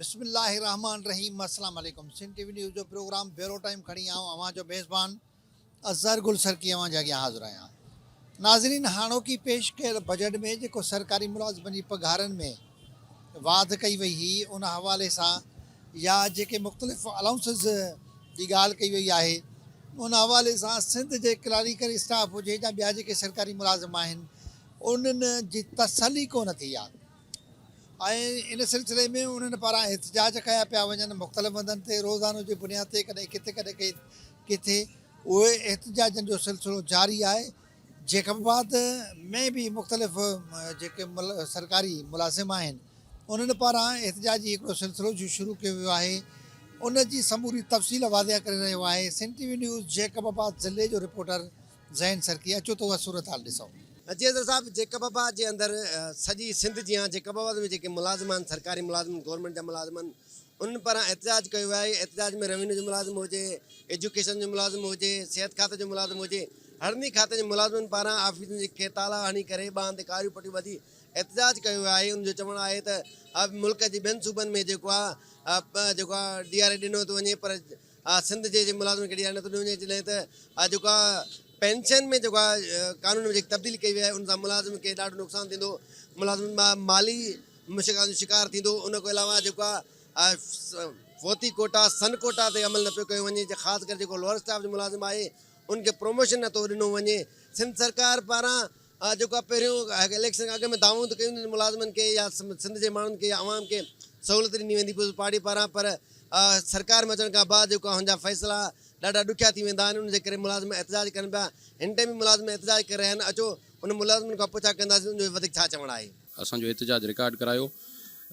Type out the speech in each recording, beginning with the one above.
बिस्मिल्लाहिर्रहमानिर्रहीम अस्सलाम वालेकुम। सिंध टीवी न्यूज़ जो प्रोग्राम बेरो टाइम खड़ी आऊं अवां जो मेज़बान अज़हर गुल सरकी अवां जे अॻियां हाज़िर आहियां। नाज़रीन, हाणोकी पेश कयल बजट में जेको सरकारी मुलाज़िमनि जी पघारनि में वाध कई वई हुई उन हवाले सां या जेके मुख़्तलिफ़ अलाउंसिस जी ॻाल्हि कई वई आहे उन हवाले सां सिंध जे क्लरिकल स्टाफ हुजे या ॿिया जेके सरकारी मुलाज़िम आहिनि उन्हनि जी तसली कोन थी आहे। इन सिलसिले में उन्हनि पारां एहतजाज कया पिया वञनि मुख़्तलिफ़ हंधनि ते रोज़ानो जी बुनियाद ते कॾहिं किथे कॾहिं किथे उहे एहतजाजनि जो सिलसिलो जारी आहे। जेकबाद में बि मुख़्तलिफ़ जेके सरकारी मुलाज़िम आहिनि उन्हनि पारां एहतजाजी हिकिड़ो सिलसिलो जो शुरू कयो वियो आहे। उन जी समूरी तफ़सील वाज़िया करे रहियो आहे सिंध टीवी न्यूज़ जेकबाद ज़िले जो रिपोर्टर ज़ैन सरकी। अचो त उहा सूरत हाल ॾिसूं। जेज़र साहब जेकबाबाद जे अंदरि सॼी सिंध जी जेकबाबाद में जेके मुलाज़िम आहिनि सरकारी मुलाज़िम गवर्नमेंट जा मुलाज़िम आहिनि उन्हनि पारां एहतजाज कयो आहे। एहतजाज में रेवेन्यू जो मुलाज़िम हुजे, एजुकेशन जो मुलाज़िम हुजे, सिहत खाते जो मुलाज़िम हुजे, हरनी खाते जे मुलाज़िमनि पारां ऑफिसनि खे ताला हणी करे ॿाहनि ते कारियूं पटियूं ॿधी एहतजाज कयो आहे। उनजो चवणु आहे त मुल्क जे ॿियनि सूबनि में जेको आहे DRA ॾिनो थो वञे पर सिंध जे मुलाज़िमनि खे DRA नथो ॾिनो वञे। जॾहिं त जेको आहे पेंशन में जेको आहे कानून में जेकी तब्दीली कई वई आहे उन सां मुलाज़िम खे ॾाढो नुक़सानु थींदो, मुलाज़िम माली मुश्किलात जो शिकार थींदो। उन खां अलावा जेको आहे फोती कोटा सन कोटा ते अमल न पियो कयो वञे। ख़ासि करे जेको लोअर स्टाफ जो मुलाज़िम आहे उनखे प्रोमोशन नथो ॾिनो वञे। सिंध सरकार पारां जेको आहे पहिरियों इलेक्शन अॻ में दावूं त कयूं मुलाज़िमनि खे या सिंध जे माण्हुनि खे या आवाम खे सहूलियत ॾिनी वेंदी पीपुल्स पार्टी पारां, पर सरकार में अचण खां बाद जेको आहे हुनजा फ़ैसिला ॾाढा ॾुखिया थी वेंदा आहिनि। उनजे करे मुलाज़िम एहतजाज कनि पिया। हिन टाइम बि मुलाज़िम एहतजाज करे रहिया आहिनि। अचो उन मुलाज़िमनि खां पुछा कंदासीं उनजो वधीक छा चवणु आहे। असांजो एहतजाज रिकॉर्ड करायो।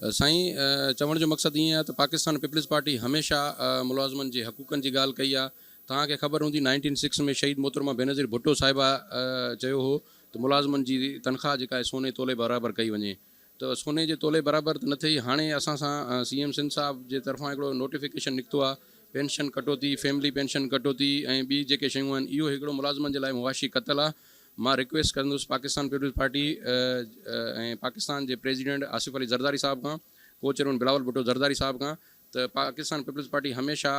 साईं, चवण जो मक़सदु ईअं आहे त पाकिस्तान पीपल्स पार्टी हमेशह मुलाज़िमनि जे हक़ूक़नि जी ॻाल्हि कई आहे। तव्हांखे ख़बर हूंदी 1906 में शहीद मोहतरमा बेनज़ीर भुट्टो साहिबा चयो हो त मुलाज़िमनि जी तनख़्वाह जेका आहे सोने तोले बराबरि कई वञे, त सोने जे तोले बराबरि त न थिए। हाणे असां सां CM सिंध साहिब जे तरफ़ां हिकिड़ो नोटिफिकेशन निकितो आहे, पेंशन कटौती, फैमिली पेंशन कटौती ऐं ॿी जेके शयूं आहिनि, इहो हिकिड़ो मुलाज़िमनि जे लाइ मुआशी क़तल आहे। मां रिक्वेस्ट कंदुसि पाकिस्तान पीपल्स पार्टी ऐं पाकिस्तान जे प्रेसिडेंट आसिफ अली ज़रदारी साहिब खां, को चेयरमैन बिलावल भुट्टो ज़रदारी साहिब खां, त पाकिस्तान पीपल्स पार्टी हमेशह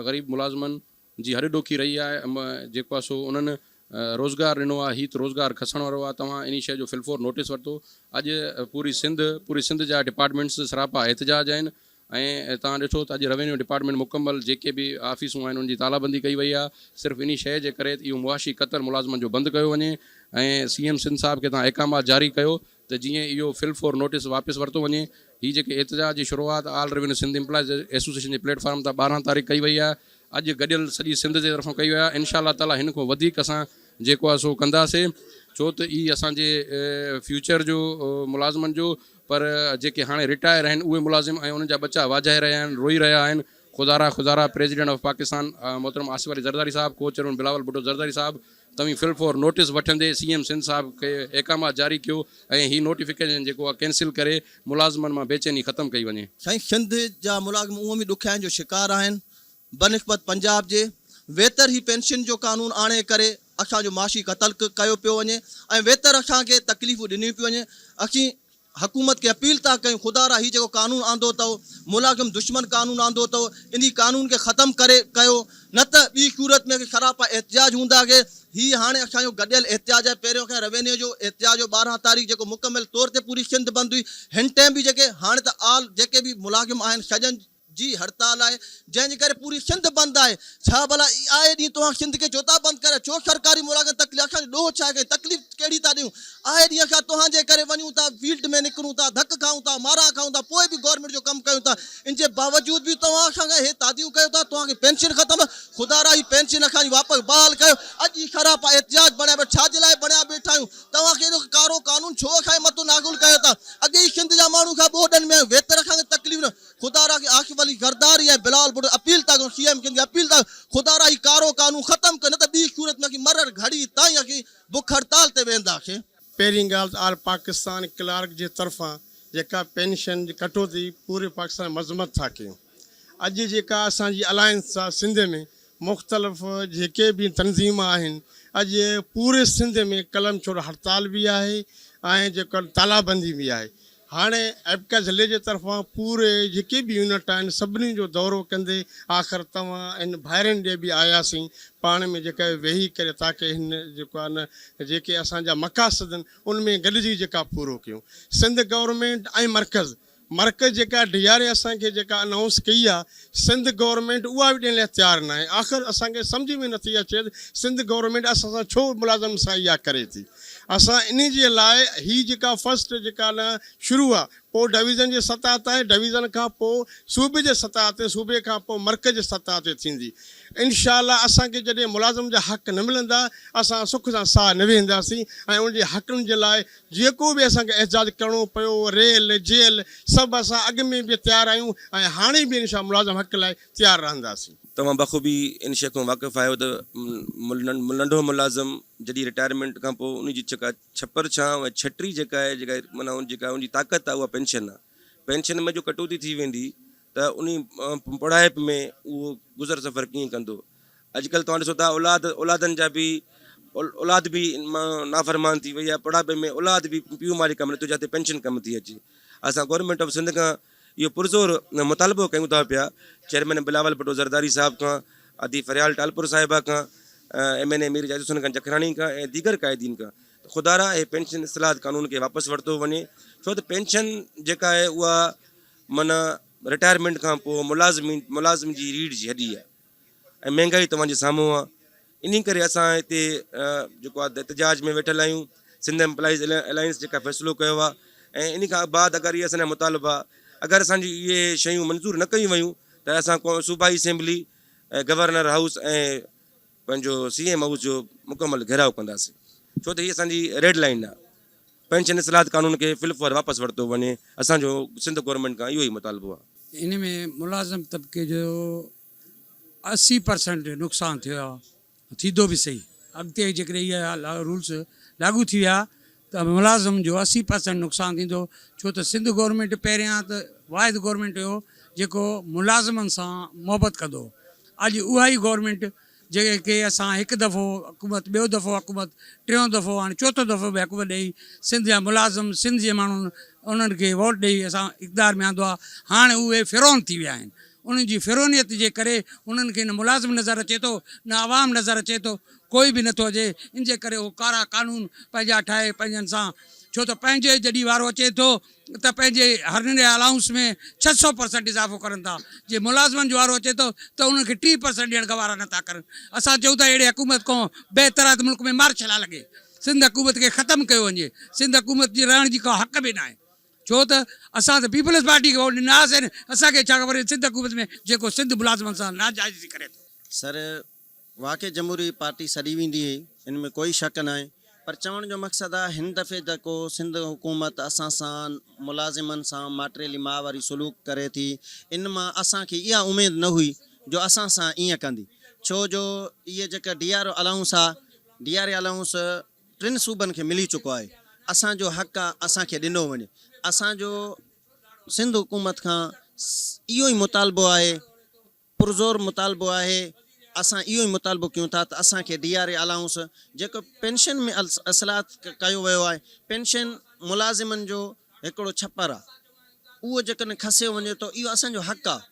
ग़रीब मुलाज़िमनि जी हर ॾोखी रही आहे। जेको आहे सो उन्हनि रोज़गारु ॾिनो आहे, हीउ त रोज़गारु खसण वारो आहे। तव्हां इन शइ जो फिलफोर नोटिस वरितो। अॼु पूरी सिंध जा डिपार्टमेंट्स सरापा एहतजाज आहिनि ऐं तव्हां ॾिठो त अॼु रेवेन्यू डिपार्टमेंट मुकमल जेके बि ऑफिसूं आहिनि उनजी तालाबंदी कई वई आहे, सिर्फ़ु इन शइ जे करे इहो मुआशी क़तल मुलाज़िमनि जो बंदि कयो वञे ऐं CM सिंध साहिब खे तव्हां अहकामात जारी कयो त जीअं इहो फिलफोर नोटिस वापसि वरितो वञे। हीअ जेके एहतजाज जी शुरूआति all revenue Sindh employees association जे प्लेटफॉर्म तां 12 तारीख़ कई वई आहे। अॼु गॾियल सॼी सिंध जे तरफ़ां कई वई आहे। इंशाअल्लाह ताला हिन खां वधीक असां जेको आहे सो कंदासीं, छो त ई असांजे फ्यूचर जो मुलाज़िमनि जो, पर जेके हाणे रिटायर आहिनि उहे मुलाज़िम ऐं उन्हनि जा बच्चा वाजाए रहिया आहिनि, रोई रहिया आहिनि। खुदा प्रेसिडेंट ऑफ पाकिस्तान मोहतरम आसिफ अली ज़रदारी साहिब, को चेयरमैन बिलावल भुट्टो ज़रदारी साहिब, तव्हीं फिलफोर नोटिस वठंदे CM सिंध साहिब खे अहकामात जारी कयो ऐं हीअ नोटिफिकेशन जेको आहे कैंसिल करे मुलाज़िमनि मां बेचैनी ख़तमु कई वञे। साईं, सिंध जा मुलाज़िम उहो बि ॾुखियाईनि जो शिकार आहिनि बनिस्बत पंजाब जे। वेतर ही पेंशन जो कानून आणे करे असांजो माशी क़तल कयो पियो वञे ऐं वेतर असांखे तकलीफ़ूं ॾिनियूं पियूं वञे। असीं हुकूमत खे अपील था कयूं, ख़ुदा रा हीउ जेको कानून आंदो अथव, मुलाज़िम दुश्मन कानून आंदो अथव, इन कानून खे ख़तमु करे कयो, न त ॿी सूरत में सरापा एहतजाज हूंदा। के हीअ हाणे असांजो गॾियल एहतजाज आहे। पहिरियों खां रेवेन्यू जो एहतजाज 12 तारीख़ जेको मुकमल तौर ते पूरी सिंध बंदि हुई। हिन टाइम बि जेके हाणे त जेके बि मुलाज़िम आहिनि सॼनि जी हड़ताल आहे, जंहिंजे करे पूरी सिंध बंदि आहे। छा भला आहे ॾींहुं तव्हां सिंध खे छो था बंदि करे? छो सरकारी मुलाज़िम तकलीफ़ असांजो ॾोह छा आहे? तकलीफ़ कहिड़ी था ॾियूं? आहे ॾींहुं असां तव्हांजे करे वञूं था, फील्ड में निकिरूं था, धक खाऊं था, मारा खाऊं था, पोइ बि गवर्नमेंट जो कमु कयूं था। इन जे बावजूद बि तव्हां असांखे हे तादियूं कयो था, तव्हांखे पेंशन ख़तमु। ख़ुदा रा ही पेंशन असांजी वापसि बहाल कयो। अॼु सरापा एहतजाज बणिया छाजे लाइ बणिया वेठा आहियूं? तव्हांखे एॾो कारो कानून छो असांजे मथां नागुल कयो था? अॻे ई सिंध जा माण्हू खां ॿोॾनि में वेतर असांखे तकलीफ़ न। ख़ुदा रा आसिफ अली ज़रदारी ऐं बिलावल भुट्टो अपील था कयूं, CM खे अपील था, ख़ुदा रा ही कारो कानून ख़तमु कयो, न त ॿी सूरत में असीं मरण घड़ी ताईं असीं बुख हड़ताल ते वेंदासीं। पहिरीं ॻाल्हि त ऑल पाकिस्तान क्लार्क जे तरफ़ां जेका पेंशन जी कटौती पूरे पाकिस्तान मज़म्मत था कयूं। अॼु जेका असांजी अलायंस आहे सिंध में मुख़्तलिफ़ जेके बि तनज़ीम आहिनि, अॼु पूरे सिंध में कलम छोड़ हड़ताल बि आहे ऐं जेको तालाबंदी बि आहे। हाणे एबका ज़िले जे तरफ़ां पूरे जेके बि यूनिट आहिनि सभिनी जो दौरो कंदे आख़िर तव्हां इन भाइरनि ॾे बि आयासीं पाण में जेका वेही करे ताकी हिन जेको आहे न जेके असांजा मक़ासद आहिनि उन में गॾिजी जेका पूरो कयूं सिंध गवर्नमेंट ऐं मर्कज़ जेका DRA असांखे जेका अनाउंस कई आहे सिंध गवर्नमेंट उहा बि ॾियण लाइ तयारु न आहे आख़िर असांखे सम्झ में नथी अचे सिंध गवर्नमेंट असां सां छो मुलाज़िम सां इहा करे थी असां इन जे लाइ हीअ जेका फस्ट जेका न शुरू आहे पोइ डिवीज़न जे सतह ते डिवीज़न खां पोइ सूबे जे सतह ते सूबे खां पोइ मर्कज़ जे सतह ते थींदी इनशाअल्लाह असांखे जॾहिं मुलाज़िम जा हक़ न मिलंदा असां सुख सां साह न वेहंदासीं ऐं उनजे हक़नि जे लाइ जेको बि असांखे एहतजाज करिणो पियो रेल जेल सभु असां अॻु में बि तयारु आहियूं ऐं हाणे बि इनशा मुलाज़िम हक़ लाइ तयारु रहंदासीं तव्हां बख़ूबी इन शइ खां वाक़िफ़ु आहियो त नंढो मुलाज़िम जॾहिं रिटायरमेंट खां पोइ उनजी जेका छपर छांव ऐं छटी जेका आहे माना जेका उनजी ताक़त आहे उहा पेंशन में जो कटौती थी वेंदी त उन पढ़ाई में उहो गुज़र सफ़र कीअं कंदो अॼुकल्ह तव्हां ॾिसो था औलादनि जा बि औलाद बि नाफ़रमान थी वई आहे पढ़ाई में औलाद बि पीउ मारी कमु नथो जिते पेंशन कमु थी अचे असां गवर्नमेंट ऑफ सिंध खां इहो पुरज़ोर मुतालबो कयूं था पिया चेयरमैन बिलावल भुट्टो ज़रदारी साहिब खां आदि फरियाल टालपुर साहिबा खां MNA मीर जाइज़ हुसैन खां जखराणी खां ऐं दीगर क़ाइदीन खां ख़ुदारा हे पेंशन इस्लाह कानून खे वापसि वरितो वञे छो त पेंशन जेका आहे उहा माना रिटायरमेंट खां पोइ मुलाज़िम जी रीढ़ जी हॾी आहे ऐं महांगाई तव्हांजे साम्हूं आहे इन करे असां हिते जेको आहे एहतजाज में वेठल आहियूं सिंध एम्प्लॉइज़ अलायंस जेका फ़ैसिलो कयो आहे ऐं इन खां बाद अगरि इहे असांजा मुतालबा अगरि असांजी इहे शयूं मंज़ूरु न कयूं वयूं त असां सूबाई असेंबली गवर्नर हाउस ऐं पंहिंजो CM हाउस जो मुकमल घेराव कंदासीं छो त हीअ असांजी रेड लाइन आहे पेंशन इस्लाह कानून खे फिलफोर वापसि वरितो वञे असांजो सिंध गवर्नमेंट खां इहो ई मुतालबो आहे इन में मुलाज़िम तबिके जो 80% नुक़सानु थियो आहे थींदो बि सही अॻिते जेकॾहिं इहा रूल्स लागू थी विया त मुलाज़िम जो 80% नुक़सानु थींदो छो त सिंध गवर्नमेंट पहिरियां त वाहिद गवर्नमेंट हुयो जेको मुलाज़िमनि सां मुहबत कंदो अॼु उहा ई गवर्नमेंट जेके असां हिकु दफ़ो हुकूमत ॿियो दफ़ो हुकूमत टियों दफ़ो हाणे चोथों दफ़ो बि हुकूमत ॾेई सिंध जा मुलाज़िम सिंध जे माण्हुनि उन्हनि खे वोट ॾेई असां इक़्तिदार में आंदो आहे हाणे उहे फिरौन थी विया आहिनि उन्हनि जी फिरौनियत जे करे उन्हनि खे न मुलाज़िम नज़र अचे थो न आवाम नज़र अचे थो कोई बि नथो अचे इन जे करे उहो कारा कानून पंहिंजा ठाहे पंहिंजनि सां छो त पंहिंजे जॾहिं वारो अचे थो त पंहिंजे हर अलाउंस में 600% इज़ाफ़ो करनि था जे मुलाज़िमनि जो वारो अचे थो त उन्हनि खे 30% ॾियण गवारा नथा करनि असां चऊं था अहिड़े हुकूमत खां बेतरात मुल्क में मार्च हला लॻे सिंध हुकूमत खे ख़तमु कयो वञे सिंध हुकूमत जी रहण जी का हक़ बि न आहे छो त असां त पीपल्स पार्टी खे वोट ॾिनासीं असांखे छा ख़बर सिंध हुकूमत में जेको सिंध मुलाज़िमनि सां नाजाइज़ी करे थो सर वाक़ई जमहूरी पार्टी सॾी वेंदी हुई इन में कोई शक न आहे पर चवण जो मक़सदु आहे हिन दफ़े जेको सिंध हुकूमत असां सां मुलाज़िमनि सां माटेली माहवारी सलूक करे थी इन मां असांखे इहा उमेदु न हुई जो असां सां ईअं कंदी छो जो इहे जेका DRA अलाउंस 3 सूबनि खे मिली चुको आहे असांजो हक़ आहे असांखे ॾिनो वञे असांजो सिंध हुकूमत खां इहो ई मुतालबो आहे पुरज़ोर मुतालबो आहे असां इहो ई मुतालबो कयूं था त असांखे DRA अलाउंस जेको पेंशन में इस्लाह कयो वियो आहे पेंशन मुलाज़िमनि जो हिकिड़ो छपर आहे उहो जेकॾहिं खसियो वञे थो इहो असांजो हक़ आहे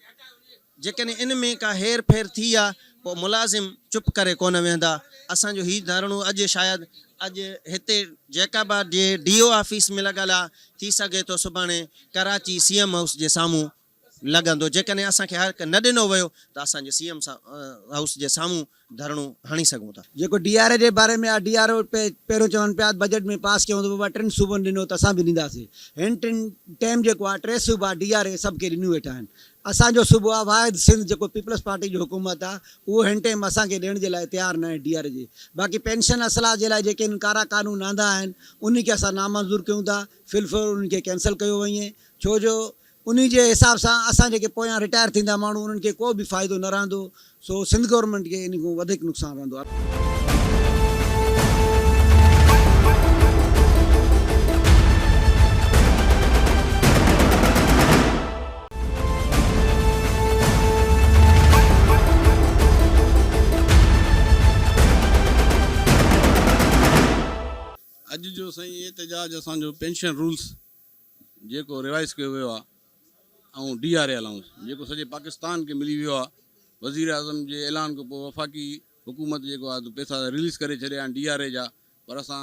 जेकॾहिं इन में का हेर फेर थी आहे पोइ मुलाज़िम चुप करे कोन वेहंदा असांजो हीउ धरणो अॼु हिते जैकाबाद जे DO ऑफिस में लॻल आहे थी सघे थो सुभाणे कराची CM हाउस जे साम्हूं लॻंदो जेकॾहिं असांखे हक़ न ॾिनो वियो त असांजे CM हाउस जे साम्हूं धरणो हणी सघूं था जेको DRA जे बारे में आहे DRA पहिरियों चवनि पिया बजट में पास कयूं त बाबा 3 सूबनि ॾिनो त असां बि ॾींदासीं हिन 3 टाइम जेको आहे 3 सूबा DRA सभु खे ॾिनियूं वेठा आहिनि असांजो सूबो आहे वाहिद सिंध जेको पीपल्स पार्टी जी हुकूमत आहे उहो हिन टाइम असांखे ॾियण जे लाइ तयारु न आहे DRA जे बाक़ी पेंशन असलाह जे लाइ जेके कारा कानून आंदा आहिनि उन खे असां नामंज़ूर कयूं था फिलफिल उन्हनि खे कैंसिल कयो वञे छो जो उन जे हिसाब सां असां जेके पोयां रिटायर थींदा माण्हू उन्हनि खे को बि फ़ाइदो न रहंदो सो सिंध गवर्नमेंट खे इन खां वधीक नुक़सानु रहंदो आहे अॼु जो साईं एहतजाज असांजो पेंशन रूल्स जेको रिवाइज़ कयो वियो आहे ऐं DRA अलाउंस जेको सॼे पाकिस्तान खे मिली वियो आहे, वज़ीर आज़म जे ऐलान खां पोइ वफ़ाक़ी हुकूमत जेको आहे पैसा रिलीज़ करे छॾिया आहिनि DRA जा, पर असां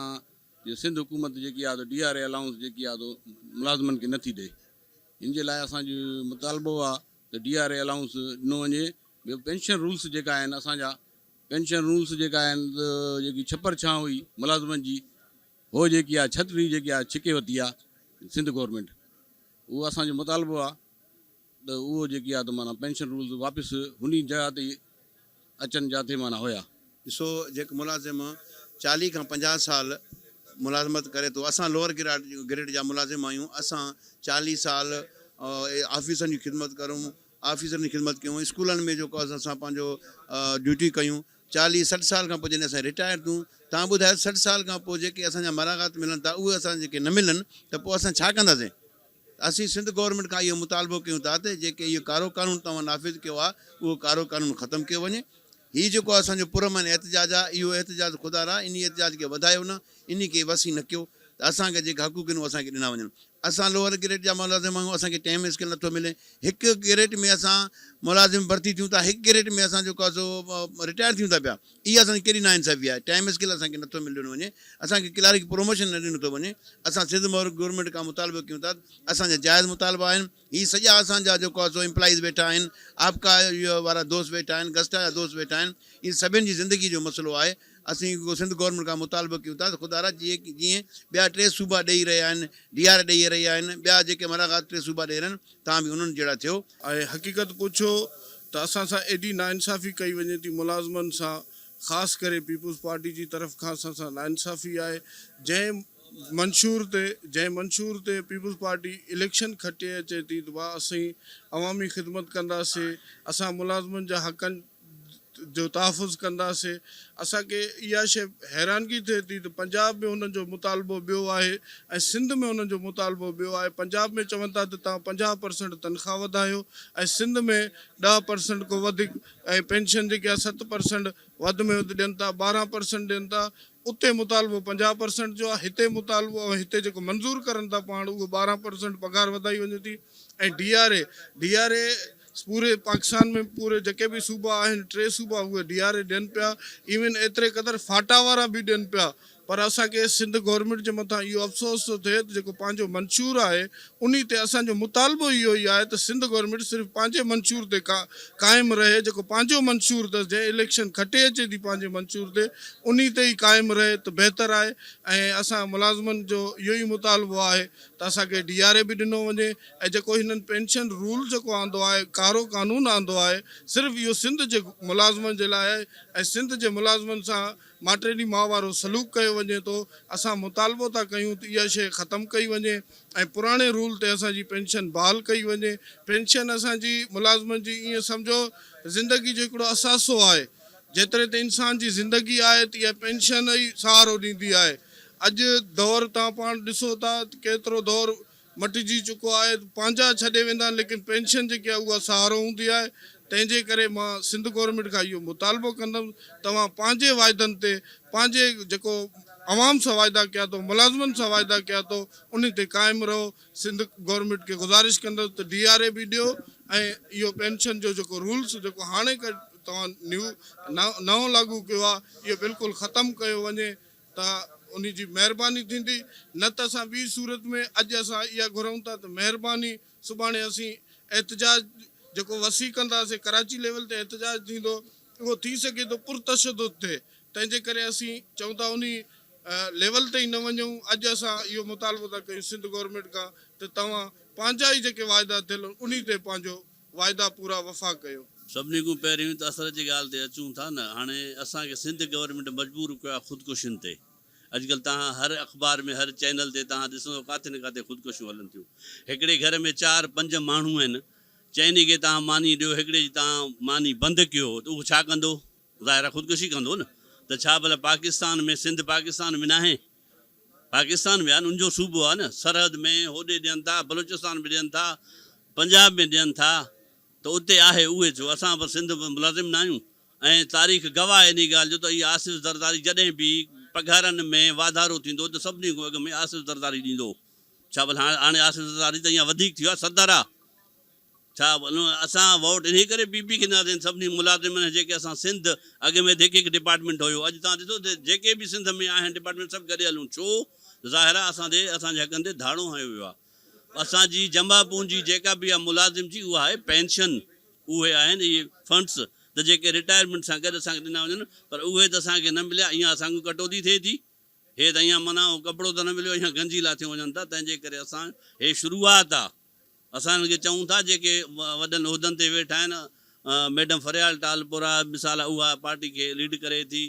जे सिंध हुकूमत जेकी आहे DRA अलाउंस जेकी आहे मुलाज़िमनि खे नथी ॾे। इन जे लाइ असांजो मुतालबो आहे त DRA अलाउंस ॾिनो वञे। ॿियो पेंशन रूल्स जेका आहिनि असांजा, पेंशन रूल्स जेका आहिनि जेकी छपर छां हुई मुलाज़िमनि जी, हो जेकी आहे छत्री जेकी आहे छिके वरिती आहे सिंध गवर्नमेंट, उहो असांजो मुतालबो आहे त उहो जेकी आहे त माना पेंशन रूल्स वापसि हुन जॻह ते अचनि जिते माना हुया। ॾिसो जेको मुलाज़िम 40 खां 50 साल मुलाज़िमत करे थो, असां लोअर ग्रेड जा मुलाज़िम आहियूं, असां 40 साल ऑफिसनि जी ख़िदमत करूं, ऑफिसरनि जी ख़िदमत कयूं, स्कूलनि में जेको असां पंहिंजो ड्यूटी कयूं, 40-60 साल खां पोइ जॾहिं असां रिटायर थियूं, तव्हां ॿुधायो 60 साल खां पोइ जेके असांजा मरागात मिलनि था उहे असां जेके न मिलनि त पोइ असां छा कंदासीं? असीं सिंध गवर्नमेंट खां इहो मुतालबो कयूं था त जेके इहो कारो कानून तव्हां नाफ़िज़ कयो आहे उहो कारो कानून ख़तमु कयो वञे। हीउ जेको असांजो पुरमन एहतजाज आहे, इहो एहतजाज ख़ुदा इन एहतजाज खे वधायो न, इन खे वसी न कयो त असांखे जेके हक़ूक़ आहिनि उहे असांखे ॾिना वञनि। असां लोअर ग्रेड जा मुलाज़िम आहियूं, असांखे टाइम स्केल नथो मिले। हिकु ग्रेड में असां मुलाज़िम भर्ती थियूं था, हिकु ग्रेड में असां जेको आहे सो रिटायर थियूं था पिया। इहा असांजी कहिड़ी नाइंसाफ़ी आहे? टाइम स्केल असांखे नथो मिलियो वञे, असांखे क्लार्क प्रमोशन न ॾिनो थो वञे। असां सिंध गवर्नमेंट खां मुतालबो कयूं था, असांजा जाइज़ मुतालबा आहिनि। हीअ सॼा असांजा जेको आहे सो एम्प्लॉइज़ वेठा आहिनि, आपका वारा दोस्त वेठा आहिनि, गस्टा जा दोस्त वेठा आहिनि, इहे सभिनि जी ज़िंदगी जो मसइलो आहे। असीं सिंध गवर्नमेंट खां मुतालबो कयूं था त ख़ुदा जीअं ॿिया 3 सूबा ॾेई रहिया आहिनि, DRA ॾेई रहिया आहिनि, ॿिया जेके मरागात 3 सूबा ॾेई रहिया आहिनि, तव्हां बि उन्हनि जहिड़ा थियो। ऐं हक़ीक़त पुछो त असां सां एॾी नाइंसाफ़ी कई वञे थी मुलाज़िमनि सां, ख़ासि करे पीपुल्स पार्टी जी तरफ़ खां असां सां नाइंसाफ़ी आहे। जंहिं मंशूर ते पीपुल्स पार्टी इलेक्शन खटे अचे थी त वाह असीं अवामी ख़िदमत कंदासीं, असां मुलाज़िमनि जा हक़नि जो तहफ़ुज़ कंदासीं। असांखे इहा शइ हैरानगी थिए थी त पंजाब में हुननि जो मुतालबो ॿियो आहे ऐं सिंध में हुननि जो मुतालबो ॿियो आहे। पंजाब में चवनि था त तव्हां 50% तनख़्वाह वधायो ऐं सिंध में 10% खां वधीक, ऐं पेंशन जेकी आहे 7% वधि में वधि ॾियनि था, 12% ॾियनि था। उते मुतालबो 50% जो आहे, हिते मुतालबो ऐं हिते जेको मंज़ूरु करनि था पाण उहो 12% पघार वधाई वञे थी। ऐं DRA पूरे पाकिस्तान में पूरे जेके बि सूबा आहिनि 3 सूबा उहे DRA ॾियनि पिया, इवन एतिरे क़दुरु फाटा वारा बि ॾियनि पिया। पर असांखे सिंध गवर्नमेंट जे मथां इहो अफ़सोस थो थिए त जेको पंहिंजो मंशूर आहे उन ते असांजो मुतालबो इहो ई आहे त सिंध गवर्नमेंट सिर्फ़ु पंहिंजे मंशूर ते क़ाइमु रहे, जेको पंहिंजो मंशूर अथसि, जंहिं इलेक्शन खटे अचे थी पंहिंजे मंशूर ते, उन ते ई क़ाइमु रहे त बहितरु आहे। ऐं असां मुलाज़िमनि जो इहो ई मुतालबो आहे त असांखे DRA बि ॾिनो वञे ऐं जेको हिननि पेंशन रूल जेको आंदो आहे, कारो कानून आंदो आहे, सिर्फ़ु इहो सिंध जे मुलाज़िमनि जे लाइ आहे ऐं सिंध जे मुलाज़िमनि सां माटेरी माह वारो सलूक कयो वञे थो। असां मुतालबो था कयूं त इहा शइ ख़तमु कई वञे ऐं पुराणे रूल ते असांजी पेंशन बहाल कई वञे। पेंशन असांजी मुलाज़िमनि जी ईअं सम्झो ज़िंदगी जो हिकिड़ो असासो आहे, जेतिरे ते इंसान जी ज़िंदगी आहे त इहा पेंशन ई सहारो ॾींदी आहे। अॼु दौरु तव्हां पाण ॾिसो था केतिरो दौरु मटिजी चुको आहे, पंहिंजा छॾे वेंदा आहिनि लेकिन पेंशन जेकी आहे उहा सहारो हूंदी आहे। तंहिंजे करे मां सिंध गवर्नमेंट खां इहो मुतालबो कंदुमि, तव्हां पंहिंजे वाइदनि ते, पंहिंजे जेको आवाम सां वाइदा कया अथव, मुलाज़िमनि सां वाइदा कया अथव, उन ते क़ाइमु रहो। सिंध गवर्नमेंट खे गुज़ारिश कंदुसि त DRA बि ॾियो ऐं इहो पेंशन जो जेको रूल्स जेको हाणे तव्हां नओं लागू कयो आहे इहो बिल्कुलु ख़तमु कयो वञे त उन जी महिरबानी थींदी। न त असां ॿी सूरत में अॼु असां इहा घुरूं था त महिरबानी, सुभाणे असीं एहतजाज जेको वसी कंदासीं, कराची लेवल ते एहतजाज थींदो, उहो थी सघे थो पुरतशदुद थिए। तंहिंजे करे असीं चऊं था उन लेवल ते ई न वञूं। अॼु असां इहो मुतालबो था कयूं सिंध गवर्नमेंट खां त तव्हां पंहिंजा ई जेके वाइदा थियल उन ते पंहिंजो वाइदा पूरा वफ़ा कयो। सभिनी खां पहिरियों त असर जी ॻाल्हि ते अचूं था न, हाणे असांखे सिंध गवर्नमेंट मजबूर कयो आहे ख़ुदकुशियुनि ते। अॼुकल्ह तव्हां हर अख़बार में, हर चैनल ते तव्हां ॾिसंदो किथे न किथे ख़ुदकुशियूं हलनि थियूं। हिकिड़े घर में 4-5 माण्हू आहिनि, चइनी खे तव्हां मानी ॾियो, हिकिड़े जी तव्हां मानी बंदि कयो त उहो छा कंदो? ज़ाहिर ख़ुदकुशी कंदो न। त छा भला पाकिस्तान में, सिंध पाकिस्तान में न आहे? पाकिस्तान में आहे न, उनजो सूबो आहे न, सरहद में होॾे ॾियनि था, बलूचिस्तान में ॾियनि था, पंजाब में ॾियनि था, त उते आहे उहे छो? असां बि सिंध मुलाज़िम न आहियूं? ऐं तारीख़ गवाह आहे इन ॻाल्हि जो त इहा आसिफ़ ज़रदारी जॾहिं बि पघारनि में वाधारो थींदो त सभिनी खां अॻु में आसिफ़ ज़रदारी ॾींदो। छा भला हाणे आसिफ़ ज़रदारी त ईअं वधीक थी वियो आहे सदर आहे छा असां वोट इन करे पी खे ॾिनासीं सभिनी मुलाज़िमनि जेके असां सिंध अॻ में हिकु हिकु डिपार्टमेंट हुयो अॼु तव्हां ॾिसो जेके बि सिंध में आहिनि डिपार्टमेंट सभु गॾे हलूं छो ज़ाहिर आहे असांजे हक़नि ते धाड़ो हयो वियो आहे असांजी जमा पूंजी जेका बि आहे मुलाज़िम जी उहा आहे पेंशन उहे आहिनि इहे फंड्स त जेके रिटायरमेंट सां गॾु असांखे ॾिना वञनि पर उहे त असांखे न मिलिया ईअं असांखे कटौती थिए थी हे त ईअं माना कपिड़ो त न मिलियो ईअं गंजी लाथियूं वञनि था तंहिंजे करे असां हे शुरूआत आहे असां हिनखे चऊं था जेके वॾनि उहिदनि ते वेठा आहिनि मैडम फरियाल टालपुरा मिसाल उहा पार्टी खे लीड करे थी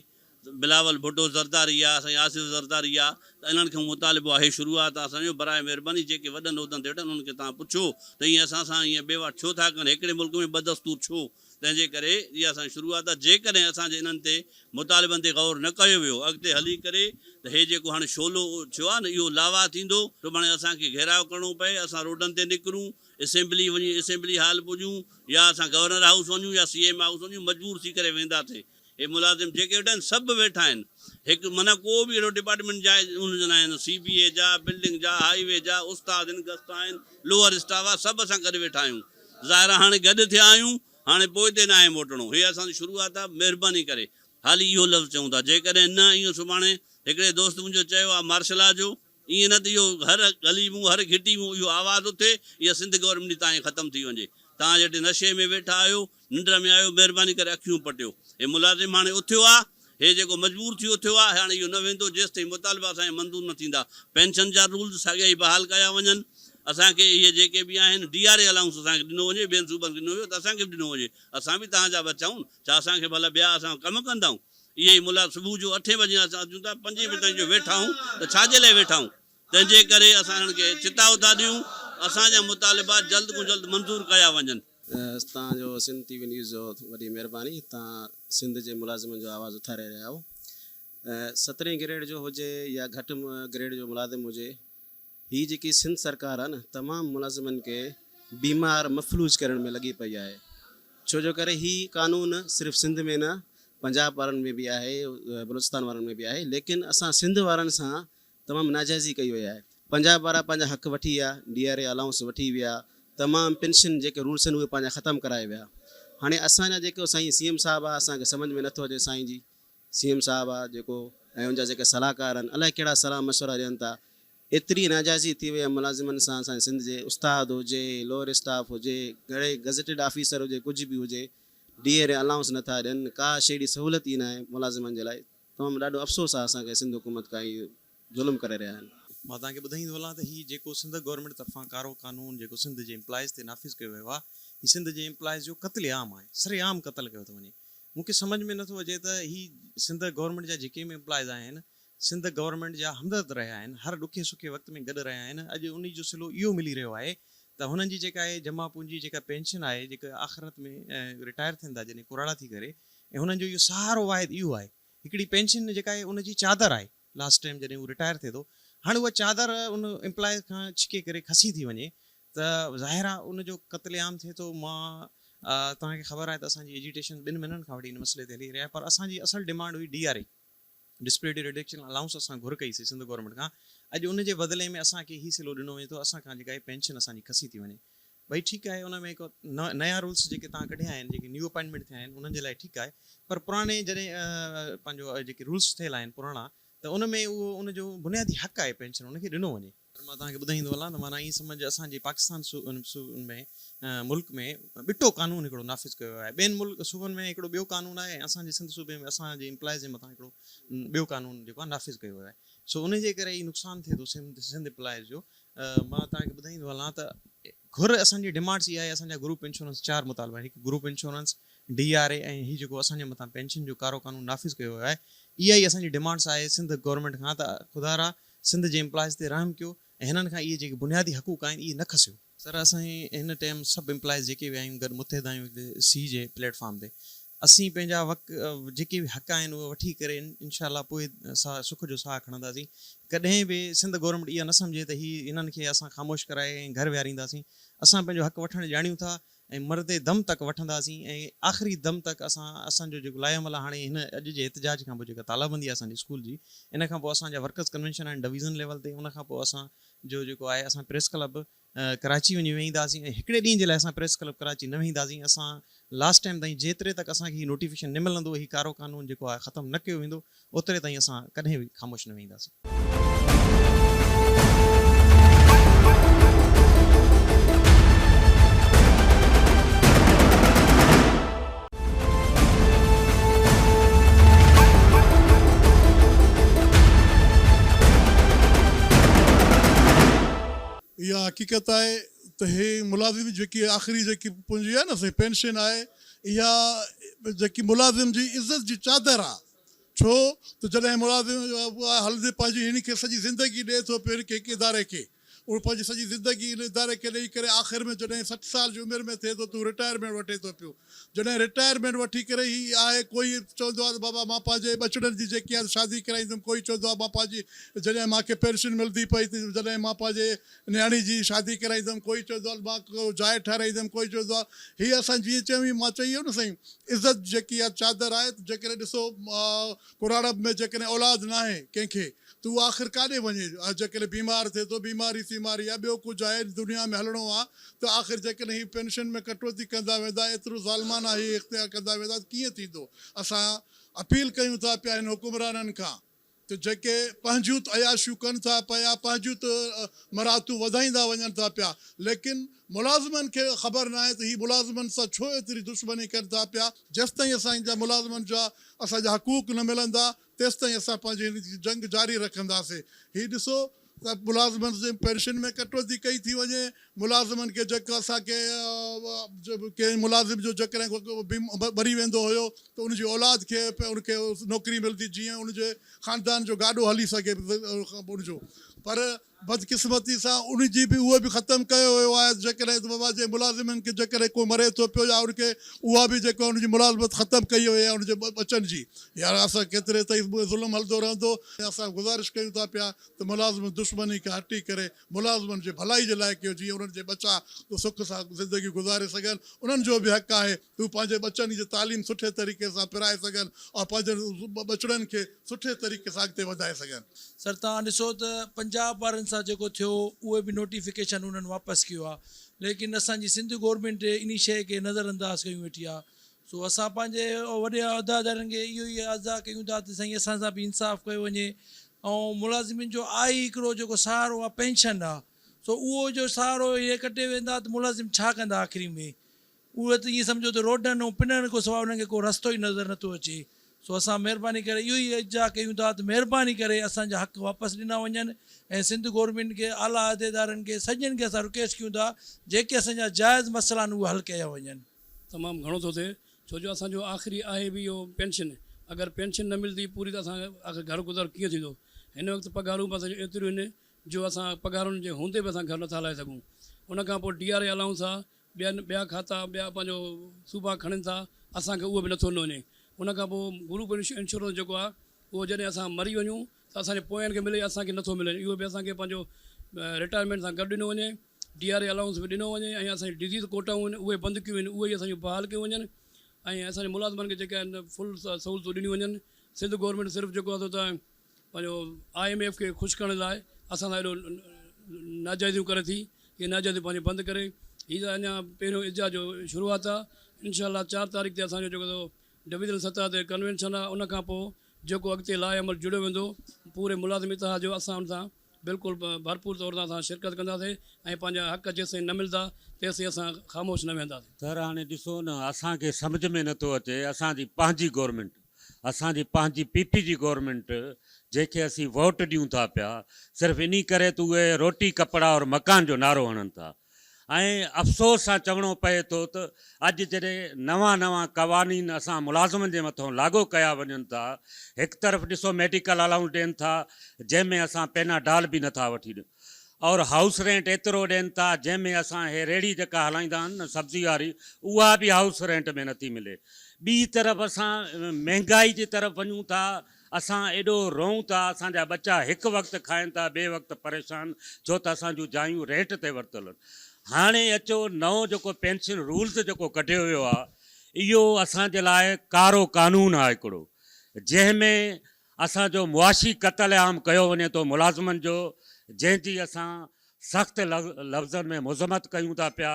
बिलावल भुट्टो ज़रदारी आहे असांजी आसिफ़ ज़रदारी आहे त इन्हनि खे मुतालिबो आहे शुरूआत आहे असांजो बराए महिरबानी जेके वॾनि उहिदनि ते वेठा आहिनि उन्हनि खे तव्हां पुछो त ईअं असां सां ईअं बेवाट छो था कनि हिकिड़े मुल्क में बदस्तूर छो तंहिंजे करे इहा असांजी शुरूआत आहे जेकॾहिं असांजे इन्हनि ते मुतालिबनि ते गौर न कयो वियो अॻिते हली करे त हे जेको हाणे शोलो थियो आहे न इहो लावा थींदो सुभाणे असांखे घेराव करिणो पए असां रोडनि ते निकिरूं असेंबली वञी असेंबली हाल पुॼूं या असां गवर्नर हाउस वञूं या CM हाउस वञूं मजबूर थी करे वेंदासीं हे मुलाज़िम जेके वेठा आहिनि सभु वेठा आहिनि हिकु माना को बि अहिड़ो डिपार्टमेंट जा उनजो न आहिनि CBA जा बिल्डिंग जा हाईवे जा उस्ताद आहिनि गस्त आहिनि लोअर स्टाफ आहे सभु असां गॾु वेठा आहियूं ज़ाहिर हाणे गॾु थिया आहियूं हाणे पोइ ते न आहे मोटणो हे असांजी शुरूआत आहे महिरबानी करे हाली इहो लफ़्ज़ चऊं था जेकॾहिं न इहो सुभाणे हिकिड़े दोस्त मुंहिंजो चयो आहे मार्शल जो ईअं न त इहो हर गली मूं हर घिटी मूं इहो आवाज़ उथे इहा सिंध गवर्नमेंट तव्हांजी ख़तमु थी वञे तव्हां जॾहिं नशे में वेठा आहियो निंड में आहियो महिरबानी करे अखियूं पटियो हे मुलाज़िम हाणे उथियो आहे हे जेको मजबूर थी उथियो आहे हाणे इहो न वेंदो जेसि ताईं मुतालिबा असांजा मंज़ूर न थींदा पेंशन जा रूल्स साॻिया ई बहाल कया वञनि असांखे इहे जेके बि आहिनि DRA अलाउंस असांखे ॾिनो वञे ॿियनि सूबनि खे ॾिनो हुयो त असांखे बि ॾिनो वञे असां बि तव्हांजा बचा आहियूं छा असांखे भला ॿिया असां कमु कंदा आहियूं इहे ई मुला सुबुह जो 8 बजे असां अचूं था 5 बजे ताईं जो वेठा आहियूं त छाजे लाइ वेठा आहियूं तंहिंजे करे असां हिननि खे चिताव था ॾियूं असांजा मुतालिबा जल्द खां जल्द मंज़ूर कया वञनि तव्हांजो सिंध TV न्यूज़ जो वॾी महिरबानी तव्हां सिंध जे मुलाज़िमनि जो आवाज़ु उथारे रहिया आहियो 17 ग्रेड जो हुजे या घटि ग्रेड जो मुलाज़िम हुजे हीअ जेकी सिंध सरकार आहे न तमामु मुलाज़िमनि खे बीमार मफ़लूज करण में लॻी पई आहे छो जो करे हीअ कानून सिर्फ़ु सिंध में न पंजाब वारनि में बि आहे बलूचिस्तान वारनि में बि आहे लेकिन असां सिंध वारनि सां तमामु नाजाइज़ी कई वई आहे पंजाब वारा पंहिंजा हक़ वठी विया DRA अलाउंस वठी विया तमामु पेंशन जेके रूल्स आहिनि उहे पंहिंजा ख़तमु कराए विया हाणे असांजा जेको साईं CM साहिबु आहे असांखे सम्झ में नथो अचे साईं जी CM साहिबु आहे जेको ऐं उनजा जेके सलाहकार आहिनि अलाए कहिड़ा सलाह मशवरा ॾियनि था एतिरी नाजाइज़ी थी वई आहे मुलाज़िमनि सां असांजे सिंध जे उस्ताद हुजे लोअर स्टाफ हुजे घणे गज़ेटेड ऑफिसर हुजे कुझु बि हुजे DRA अलाउंस नथा ॾियनि का शइ जी सहूलियत ई न आहे मुलाज़िमनि जे लाइ तमामु ॾाढो अफ़सोस आहे असांखे सिंध हुकूमत खां इहो ज़ुल्म करे रहिया आहिनि मां तव्हांखे ॿुधाईंदो हलां त हीउ जेको सिंध गवर्नमेंट तरफ़ां कारो कानून जेको सिंध जे एम्प्लॉइज़ ते नाफ़िज़ कयो वियो आहे हीउ सिंध जे एम्प्लॉइज़ जो क़त्लेआम आहे सरेआम क़तल कयो थो वञे मूंखे सम्झ में नथो अचे त हीउ सिंध गवर्नमेंट जा जेके बि एम्प्लॉइज़ आहिनि सिंध गवर्नमेंट जा हमदर्द रहिया आहिनि हर ॾुखे सुखे वक़्त में गॾु रहिया आहिनि अॼु उन जो सिलो इहो मिली रहियो आहे त हुननि जी जेका आहे जमा पूंजी जेका पेंशन आहे जेका आख़िरत में रिटायर थियनि था जॾहिं कुराड़ा थी करे ऐं हुननि जो इहो सहारो वाहिद इहो आहे हिकिड़ी पेंशन जेका आहे उनजी चादर आहे लास्ट टाइम जॾहिं उहो रिटायर थिए थो हाणे उहा चादर उन एम्प्लॉय खां छिके करे खसी थी वञे त ज़ाहिर आहे उनजो क़त्लेआम थिए थो मां तव्हांखे ख़बर आहे त असांजी एजुटेशन 2 महीननि खां वठी हिन मसइले ते हली रहिया पर असांजी असल डिमांड हुई DRA डिस्पेरिटी रिडक्शन अलाउंस असां घुर कईसीं सिंध गवर्नमेंट खां अॼु उनजे बदिले में असांखे हीउ सिलो ॾिनो वञे थो असांखां जेका आहे पेंशन असांजी खसी थी वञे भई ठीकु आहे उन में हिकु नया रूल्स जेके तव्हां कढिया आहिनि जेके न्यू अपॉइंटमेंट थिया आहिनि उन्हनि जे लाइ ठीकु आहे पर पुराणे जॾहिं पंहिंजो जेके रूल्स थियल आहिनि पुराणा त उन में उहो उनजो बुनियादी हक़ आहे पेंशन उनखे ॾिनो वञे मां तव्हांखे ॿुधाईंदो हलां त माना ईअं सम्झ असांजे पाकिस्तान में मुल्क में ॿिटो कानून हिकिड़ो नाफ़िज़ कयो आहे ॿियनि मुल्क सूबनि में हिकिड़ो ॿियो कानून आहे ऐं असांजे सिंध सूबे में असांजे एम्प्लॉइज़ जे मथां हिकिड़ो ॿियो कानून जेको आहे नाफ़िज़ कयो आहे सो उनजे करे ई नुक़सानु थिए थो सिंध एम्प्लॉइज़ जो मां तव्हांखे ॿुधाईंदो हलां त घुर असांजी डिमांड्स इहा आहे असांजा ग्रुप इंश्योरेंस 4 मुतालबा हिकु ग्रुप इंश्योरेंस DRA ऐं हीउ जेको असांजे मथां पेंशन जो कारो कानून नाफ़िज़ कयो वियो आहे इहा ई असांजी डिमांड्स आहे सिंध गवर्नमेंट खां त ख़ुदारा सिंध जे एम्प्लॉइज़ ते रहम कयो ऐं हिननि खां इहे जेके बुनियादी हक़ूक़ आहिनि इहे न खसियो सर असांजी हिन टाइम सभु एम्प्लॉइज़ जेके बि आहियूं गॾु मुतहिद आहियूं C जे प्लेटफॉर्म ते असीं पंहिंजा जेके बि हक़ आहिनि उहे वठी करे इनशाला पोइ सुख जो साह खणंदासीं कॾहिं बि सिंध गवर्नमेंट इहा न सम्झे त हीअ हिननि खे असां ख़ामोश कराए ऐं घर विहारींदासीं असां पंहिंजो हक़ वठणु ॼाणियूं था ऐं मरदे दम तक वठंदासीं ऐं आख़िरी दम तक असांजो जेको लाहेमल हाणे हिन अॼु जे एहतजाज खां पोइ जेका तालाबंदी आहे असांजे स्कूल जी, इन खां पोइ असांजा वर्कर्स कन्वेंशन आहिनि डिवीज़न लेवल ते, उन खां पोइ असांजो जेको आहे असां प्रेस क्लब कराची वञी वेहींदासीं ऐं हिकिड़े ॾींहं जे लाइ असां प्रेस क्लब कराची न वेहींदासीं। असां लास्ट टाइम ताईं जेतिरे तक असांखे हीउ नोटिफिकेशन न मिलंदो, हीउ कारो कानून जेको आहे ख़तमु न कयो वेंदो, ओतिरे ताईं असां कॾहिं बि ख़ामोश न वेहींदासीं। इहा हक़ीक़त आहे त हे मुलाज़िम जेकी आख़िरी जेकी पूंजी आहे न से पेंशन आहे, इहा जेकी मुलाज़िम जी इज़त जी चादर आहे। छो त जॾहिं मुलाज़िम हलंदे पंहिंजी हिन खे सॼी ज़िंदगी ॾिए थो पियो हिकु इदारे खे, उहो पंहिंजी सॼी ज़िंदगी इन इदारे खे ॾेई करे आख़िर में जॾहिं 60 साल जी उमिरि में थिए थो तूं रिटायरमेंट वठे थो पियो। जॾहिं रिटायरमेंट वठी करे ही आहे, कोई चवंदो आहे बाबा मां पंहिंजे बचड़नि जी जेकी आहे शादी कराईंदुमि, कोई चवंदो आहे मां पंहिंजी जॾहिं मूंखे पेंशन मिलंदी पई त जॾहिं मां पंहिंजे न्याणी जी शादी कराईंदुमि, कोई चवंदो आहे मां को जाइ ठाराईंदुमि, कोई चवंदो आहे हीअ असां जीअं चयूं मां चई वियो न साईं, इज़त जेकी आहे चादर आहे। जेकॾहिं ॾिसो क़ुरान में जेकॾहिं औलाद न आहे कंहिंखे त उहो आख़िर काॾे वञे, जेकॾहिं बीमार थिए थो, बीमारी सीमारी आहे, ॿियो कुझु आहे दुनिया में हलणो आहे, त आख़िर जेकॾहिं हीअ पेंशन में कटौती कंदा वेंदा, एतिरो ज़ालमाना हीअ इख़्तियार कंदा वेंदा, कीअं थींदो। असां अपील कयूं था पिया हिन हुकुमराननि खां त जेके पंहिंजूं त अयाशियूं कनि था पिया, पंहिंजूं त मरातूं वधाईंदा वञनि था पिया, लेकिन मुलाज़िमनि खे ख़बर न आहे त हीअ मुलाज़िमनि सां छो एतिरी दुश्मनी कनि था पिया। जेसिताईं असांजा मुलाज़िमनि जा असांजा हक़ूक़ न मिलंदा, तेसिताईं असां पंहिंजी हिन जी जंग जारी रखंदासीं। हीअ ॾिसो त मुलाज़िमनि जे पेंशन में कटौती कई थी वञे, मुलाज़िमनि खे जेको असांखे कंहिं मुलाज़िम जो जेकॾहिं मरी वेंदो हुयो त उनजी औलाद खे उनखे नौकिरी मिलंदी, जीअं उनजे ख़ानदान जो गाॾो हली सघे उनजो। पर बदकिस्मती सां उनजी बि उहो बि ख़तमु कयो वियो आहे। जेकॾहिं बाबा जे मुलाज़िमनि खे जेकॾहिं को मरे थो पियो या उनखे उहा बि जेको उनजी मुलाज़िमत ख़तमु कई वई आहे उनजे बचनि जी, यार असां केतिरे ताईं ज़ुल्म हलंदो रहंदो। असां गुज़ारिश कयूं था पिया त मुलाज़िम दुश्मनी खे हटी करे मुलाज़िमनि जे भलाई जे लाइ कयो, जीअं उन्हनि जे बचा सुख सां ज़िंदगी गुज़ारे सघनि। उन्हनि जो बि हक़ु आहे त हू पंहिंजे बचनि जी तालीम सुठे तरीक़े सां पिराए सघनि ऐं पंहिंजे बचड़नि खे सुठे तरीक़े सां अॻिते वधाए सघनि। सर तव्हां ॾिसो त पंजाब वारनि सां जेको थियो उहे बि नोटिफिकेशन उन्हनि वापसि कयो आहे, लेकिन असांजी सिंध गवर्नमेंट इन शइ खे नज़रअंदाज़ कयूं वेठी आहे। सो असां पंहिंजे वॾे उहिदेदारनि खे इहो ई अर्ज़ा कयूं था त साईं असां सां बि इंसाफ़ कयो वञे। ऐं मुलाज़िमनि जो आहे हिकिड़ो जेको सहारो आहे पेंशन आहे, सो उहो जो सहारो इहे कटे वेंदा त मुलाज़िम छा कंदा आख़िरी में। उहे त ईअं सम्झो त रोडनि ऐं पिननि खां सवाइ उन्हनि खे को रस्तो ई नज़र नथो अचे। सो असां महिरबानी करे इहो ई इल्ज़ा कयूं था त महिरबानी करे असांजा हक़ वापसि ॾिना वञनि ऐं सिंध गवर्नमेंट खे आला उहिदेदारनि खे सॼनि खे असां रिक्वेस्ट कयूं था जेके असांजा जाइज़ मसइला आहिनि उहे हल कया वञनि। तमामु घणो थो थिए, छो जो असांजो आख़िरी आहे बि इहो पेंशन। अगरि पेंशन न मिलंदी पूरी त असांखे आख़िर घर गुज़ार कीअं थींदो। हिन वक़्तु पघारूं बि असांजूं एतिरियूं आहिनि जो असां पघारुनि जे हूंदे बि असां घर नथा हलाए सघूं। उनखां पोइ DRA अलाउंस आहे, ॿिया खाता ॿिया पंहिंजो सूबा खणनि था, असांखे उहो बि नथो न वञे। उनखां पोइ ग्रुप इंश्योरेंस जेको आहे उहो जॾहिं असां मरी वञूं त असांजे पोयनि खे मिले, असांखे नथो मिले। इहो बि असांखे पंहिंजो रिटायरमेंट सां गॾु ॾिनो वञे, DRA अलाउंस बि ॾिनो वञे ऐं असांजी डिज़ीज़ कोटाऊं आहिनि उहे बंदि कयूं आहिनि, उहे ई असांजूं बहाल कयूं वञनि ऐं असांजे मुलाज़िमनि खे जेके आहिनि फुल सहूलियतूं ॾिनियूं वञनि। सिंध गवर्नमेंट सिर्फ़ु जेको आहे त पंहिंजो IMF खे ख़ुशि करण लाइ असां सां एॾो नाजाइज़ियूं करे थी, इहे नाजाइज़ियूं पंहिंजी बंदि करे। हीअ त अञा पहिरियों इज़ा जो शुरूआत आहे। इंशाअल्लाह 4 तारीख़ ते असांजो जेको डिवीज़न सतह ते कन्वेंशन आहे, उनखां पोइ जेको अॻिते लाइ अमल जुड़ियो वेंदो पूरे मुलाज़िम इतिहाद जो, असां उन सां बिल्कुलु भरपूर तौर सां असां शिरकत कंदासीं ऐं पंहिंजा हक़ जेसिताईं न मिलंदा तेसिताईं असां ख़ामोश न वेंदासीं। सर हाणे ॾिसो न, असांखे सम्झ में नथो अचे असांजी पंहिंजी गवर्नमेंट, असांजी पंहिंजी PP जी गवर्नमेंट जंहिंखे असीं वोट ॾियूं था पिया सिर्फ़ु इन करे त उहे रोटी कपिड़ा और मकान जो नारो हणनि था। ऐं अफ़सोस सां चवणो पए थो त अॼु जॾहिं नवां क़वानीन असां मुलाज़िमनि जे मथां लागू कया वञनि था, हिकु तरफ़ ॾिसो मेडिकल अलाउंस ॾियनि था जंहिंमें असां पेनाडाल बि नथा वठी ॾियूं, और हाउस रेंट एतिरो ॾियनि था जंहिंमें असां हे रेड़ी जेका हलाईंदा आहिनि न सब्ज़ी वारी, उहा बि हाउस रेंट में नथी मिले। ॿी तरफ़ असां महांगाई जी तरफ़ वञूं था, असां एॾो रोऊं था, असांजा बच्चा हिकु वक़्तु खाइनि था ॿिए वक़्तु परेशान, छो त असांजूं जायूं रेंट ते वरितल आहिनि। हाणे अचो नओं जेको पेंशन रूल्स जेको कढियो वियो आहे इहो असांजे लाइ कारो कानून आहे हिकिड़ो, जंहिंमें असांजो मुआशी क़त्ल आम कयो वञे थो मुलाज़िमनि जो, जंहिंजी असां सख़्तु लफ़्ज़नि में मुज़मत कयूं था पिया।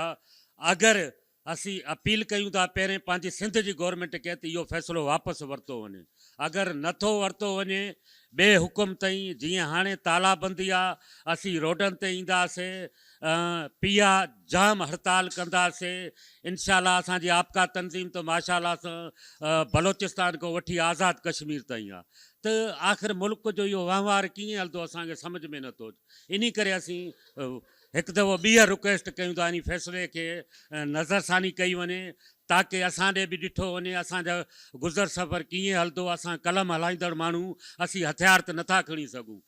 अगरि असीं अपील कयूं था पहिरें पंहिंजी सिंध जी गवर्नमेंट खे त इहो फ़ैसिलो वापसि वरितो वञे, अगरि नथो वरितो वञे ॿिए हुकुम ताईं, जीअं हाणे तालाबंदी आहे, असीं रोडनि ते ईंदासीं, पिया जाम हड़ताल कंदासीं। इंशाअल्लाह असांजी आपका तंज़ीम त माशाअल्लाह सां बलोचिस्तान खां वठी आज़ाद कश्मीर ताईं आहे। त आख़िर मुल्क जो इहो वहिंवार कीअं हलंदो असांखे सम्झ में नथो अचे। इन करे असीं हिकु दफ़ो ॿीहर रिक्वेस्ट कयूं था इन फ़ैसिले खे नज़रसानी कई वञे, ताकी असांजे बि ॾिठो वञे असांजा गुज़र सफ़र कीअं हलंदो। असां कलम हलाईंदड़ माण्हू, असीं हथियार त नथा खणी सघूं,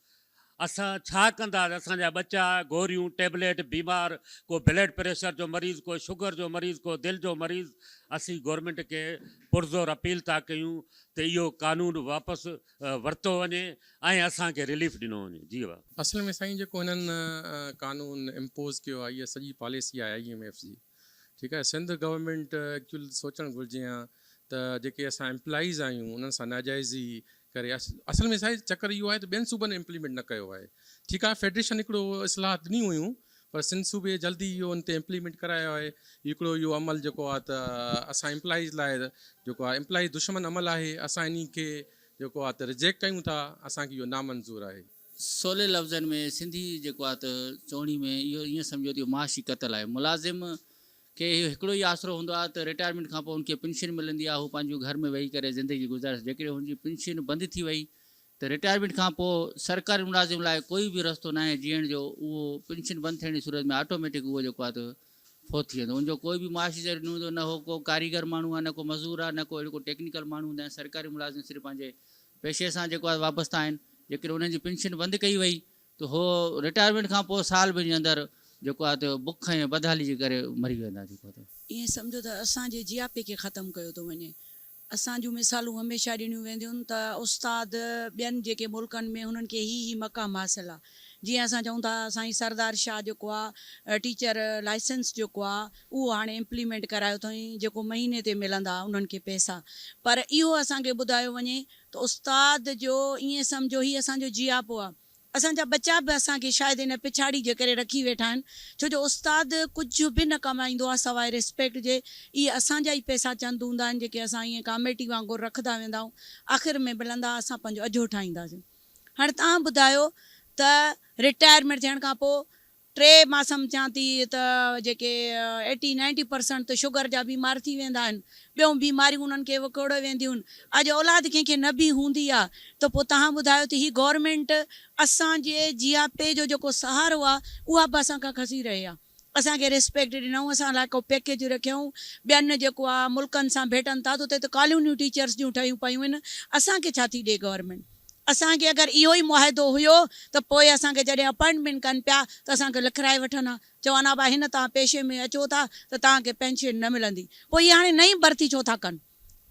असां छा कंदासीं। असांजा बच्चा गोरियूं टेबलेट बीमार, को ब्लड प्रेशर जो मरीज़, को शुगर जो मरीज़, को दिलि जो मरीज़। असीं गवर्नमेंट खे पुरज़ोर अपील था कयूं त इहो कानून वापसि वरितो वञे ऐं असांखे रिलीफ ॾिनो वञे। जी वाह। असल में साईं जेको हिननि कानून इम्पोज़ कयो आहे, इहा सॼी पॉलिसी आहे IMF जी, ठीकु आहे। सिंध गवर्नमेंट एक्चुअल सोचणु घुरिजे हा त जेके असां एम्प्लॉइज़ आहियूं उन्हनि सां नाजाइज़ी करे। असल में साईं चकर इहो आहे त ॿियनि सूबनि इम्प्लीमेंट न कयो आहे, ठीकु आहे। फेडरेशन हिकिड़ो इस्लाह ॾिनी हुयूं, पर सिंध सूबे जल्दी इहो उन ते इम्प्लीमेंट करायो आहे। हिकिड़ो इहो अमल जेको आहे त असां एम्प्लॉइज़ लाइ जेको आहे एम्प्लॉइज़ दुश्मन अमल आहे, असां इन खे जेको आहे त रिजेक्ट कयूं था, असांखे इहो नामंज़ूर आहे। सोले लफ़्ज़नि में सिंधी जेको आहे त चवणी में इहो ईअं सम्झो त माशी क़त्ल आहे। मुलाज़िम खे हिकिड़ो ई आसरो हूंदो आहे त रिटायरमेंट खां पोइ उनखे पेंशन मिलंदी आहे, हू पंहिंजो घर में वेही करे ज़िंदगी गुज़ारे। जेकॾहिं हुनजी पेंशन बंदि थी वई त रिटायरमेंट खां पोइ सरकारी मुलाज़िम लाइ कोई बि रस्तो न आहे जीअण जो। उहो पेंशन बंदि थियण जी सूरत में ऑटोमेटिक उहो जेको आहे त फोत थी वेंदो। उनजो कोई बि मुआशी ज़रियो न हूंदो, न हो को कारीगर माण्हू आहे, न को मज़दूर आहे, न को अहिड़ो को टेक्निकल माण्हू हूंदा आहिनि। सरकारी मुलाज़िम सिर्फ़ु पंहिंजे पेशे सां जेको आहे वाबस्ता आहिनि। जेकॾहिं उन्हनि जी पेंशन बंदि कई वई त हो रिटायरमेंट खां पोइ साल ॿिनि जे अंदरि जेको आहे त बुख ऐं बदहाली जे करे मरी वेंदा। जेको आहे ईअं सम्झो त असांजे जियापे खे ख़तमु कयो थो वञे। असां जूं मिसालूं हमेशह ॾिनियूं वेंदियूं आहिनि त उस्ताद ॿियनि जेके मुल्कनि में हुननि खे ही मक़ाम हासिलु आहे। जीअं असां चऊं था साईं सरदार शाह जेको आहे टीचर लाइसेंस जेको आहे उहो हाणे इम्प्लीमेंट करायो अथई, जेको महीने ते मिलंदा उन्हनि खे पैसा। पर इहो असांखे ॿुधायो वञे त उस्ताद जो ईअं सम्झो ही असांजो जियापो आहे। असांजा बच्चा बि असांखे शायदि इन पिछाड़ी जे करे रखी वेठा आहिनि, छो जो उस्ताद कुझु बि न कमाईंदो आहे सवाइ रिस्पेक्ट जे। इहे असांजा ई पैसा चंद हूंदा आहिनि जेके असां ईअं कामेटी वांगुरु रखंदा वेंदा आहियूं, आख़िर में मिलंदा असां पंहिंजो अझो ठाहींदासीं। हाणे तव्हां ॿुधायो त रिटायरमेंट थियण खां पोइ 3 मां सम्झां थी त जेके 80-90% त शुगर जा बीमार थी वेंदा आहिनि, ॿियूं बीमारियूं उन्हनि खे विकोड़े वेंदियूं आहिनि। अॼु औलाद कंहिंखे न बि हूंदी आहे त पोइ तव्हां ॿुधायो त हीअ गवर्नमेंट असांजे जियापे जो जेको सहारो आहे उहा बि असां खां खसी रहे आहे। असांखे रिस्पेक्ट ॾिनऊं, असां लाइ को पैकेज रखियऊं, ॿियनि जेको आहे मुल्कनि सां भेटनि था त उते त कॉलोनियूं टीचर्स जूं ठहियूं पियूं आहिनि। असांखे छा थी ॾे गवर्नमेंट? असांखे अगरि इहो ई मुआदो हुयो त पोइ असांखे जॾहिं अपॉइंटमेंट कनि पिया त असांखे लिखाए वठनि हा, चवनि हा भाई हिन तव्हां पेशे में अचो था त तव्हांखे पेंशन न मिलंदी। पोइ इहे हाणे नई भर्ती छो था कनि?